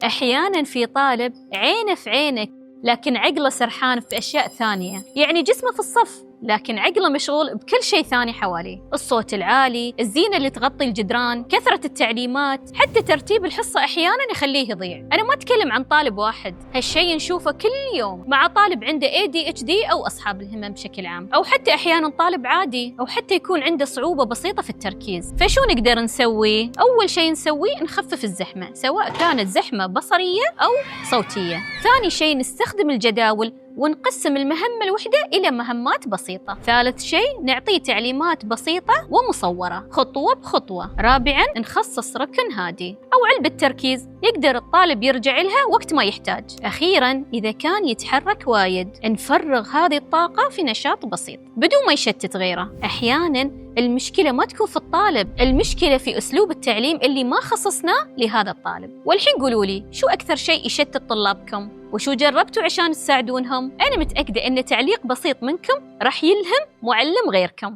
أحياناً في طالب عينه في عينك لكن عقله سرحان في أشياء ثانية، يعني جسمه في الصف لكن عقله مشغول بكل شيء ثاني حواليه، الصوت العالي، الزينة اللي تغطي الجدران، كثرة التعليمات، حتى ترتيب الحصة أحياناً يخليه يضيع. أنا ما أتكلم عن طالب واحد، هالشيء نشوفه كل يوم مع طالب عنده ADHD أو أصحاب الهمم بشكل عام، أو حتى أحياناً طالب عادي، أو حتى يكون عنده صعوبة بسيطة في التركيز. فشو نقدر نسوي؟ أول شيء نسويه نخفف الزحمة، سواء كانت زحمة بصرية أو صوتية. ثاني شيء نستخدم الجداول ونقسم المهمة الوحدة إلى مهمات بسيطة. ثالث شيء نعطيه تعليمات بسيطة ومصورة خطوة بخطوة. رابعاً نخصص ركن هادي أو علبة تركيز يقدر الطالب يرجع لها وقت ما يحتاج. أخيراً إذا كان يتحرك وايد نفرغ هذه الطاقة في نشاط بسيط بدون ما يشتت غيره. أحياناً المشكلة ما تكون في الطالب، المشكلة في أسلوب التعليم اللي ما خصصناه لهذا الطالب. والحين قولوا لي شو أكثر شيء يشتت طلابكم؟ وشو جربتوا عشان تساعدونهم؟ أنا متأكدة أن تعليق بسيط منكم راح يلهم معلم غيركم.